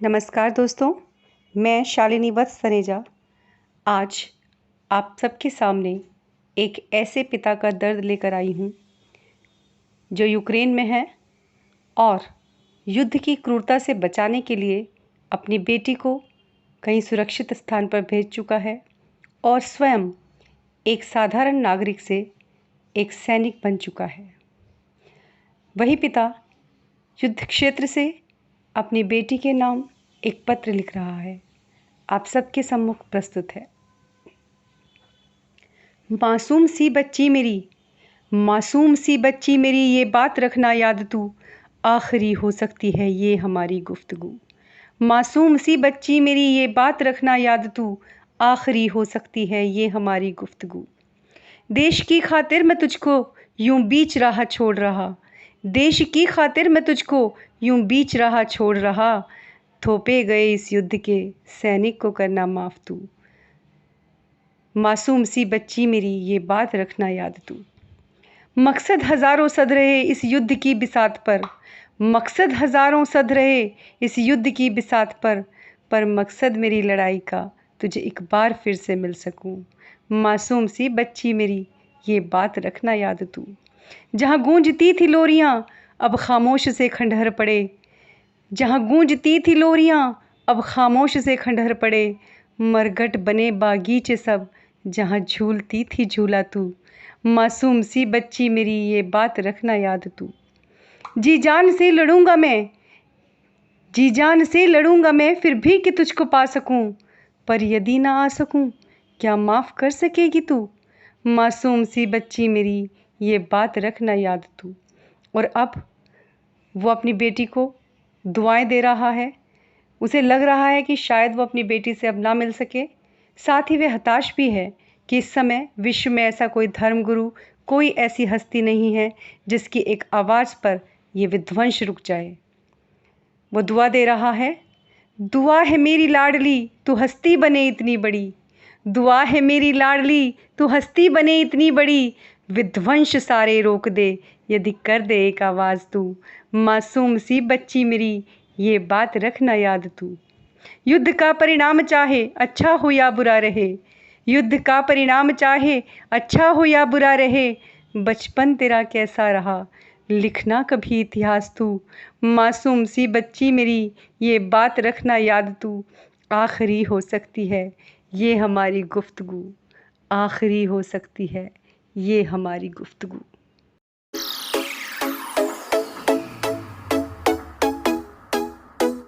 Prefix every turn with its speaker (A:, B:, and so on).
A: नमस्कार दोस्तों, मैं शालिनी वत्स सनेजा आज आप सबके सामने एक ऐसे पिता का दर्द लेकर आई हूँ जो यूक्रेन में है और युद्ध की क्रूरता से बचाने के लिए अपनी बेटी को कहीं सुरक्षित स्थान पर भेज चुका है और स्वयं एक साधारण नागरिक से एक सैनिक बन चुका है। वही पिता युद्ध क्षेत्र से अपनी बेटी के नाम एक पत्र लिख रहा है। आप सबके सम्मुख प्रस्तुत है। मासूम सी बच्ची मेरी, मासूम सी बच्ची मेरी, ये बात रखना याद तू, आखिरी हो सकती है ये हमारी गुफ्तगू। मासूम सी बच्ची मेरी, ये बात रखना याद तू, आखिरी हो सकती है ये हमारी गुफ्तगू। देश की खातिर मैं तुझको यूं बीच राह छोड़ रहा, देश की खातिर मैं तुझको यूं बीच राह छोड़ रहा, थोपे गए इस युद्ध के सैनिक को करना माफ तू। मासूम सी बच्ची मेरी, ये बात रखना याद तू। मकसद हजारों सद रहे इस युद्ध की बिसात पर, मकसद हजारों सद रहे इस युद्ध की बिसात पर मकसद मेरी लड़ाई का तुझे एक बार फिर से मिल सकूं। मासूम सी बच्ची मेरी, ये बात रखना याद तू। जहाँ गूंजती थी लोरियां अब खामोश से खंडहर पड़े, जहाँ गूंजती थी लोरियां अब खामोश से खंडहर पड़े, मरघट बने बागीचे सब जहाँ झूलती थी झूला तू। मासूम सी बच्ची मेरी, ये बात रखना याद तू। जी जान से लड़ूंगा मैं, जी जान से लड़ूंगा मैं फिर भी कि तुझको पा सकूं, पर यदि ना आ सकूं क्या माफ़ कर सकेगी तू। मासूम सी बच्ची मेरी, ये बात रखना याद तू। और अब वो अपनी बेटी को दुआएं दे रहा है। उसे लग रहा है कि शायद वो अपनी बेटी से अब ना मिल सके। साथ ही वह हताश भी है कि इस समय विश्व में ऐसा कोई धर्मगुरु, कोई ऐसी हस्ती नहीं है जिसकी एक आवाज़ पर ये विध्वंस रुक जाए। वो दुआ दे रहा है, दुआ है मेरी लाडली तू हस्ती बने इतनी बड़ी, दुआ है मेरी लाडली तू हस्ती बने इतनी बड़ी, विध्वंस सारे रोक दे यदि कर दे एक आवाज़ तू। मासूम सी बच्ची मेरी, ये बात रखना याद तू। युद्ध का परिणाम चाहे अच्छा हो या बुरा रहे, युद्ध का परिणाम चाहे अच्छा हो या बुरा रहे, बचपन तेरा कैसा रहा लिखना कभी इतिहास तू। मासूम सी बच्ची मेरी, ये बात रखना याद तू, आखिरी हो सकती है ये हमारी गुफ्तगू, आखिरी हो सकती है ये हमारी गुफ्तगू।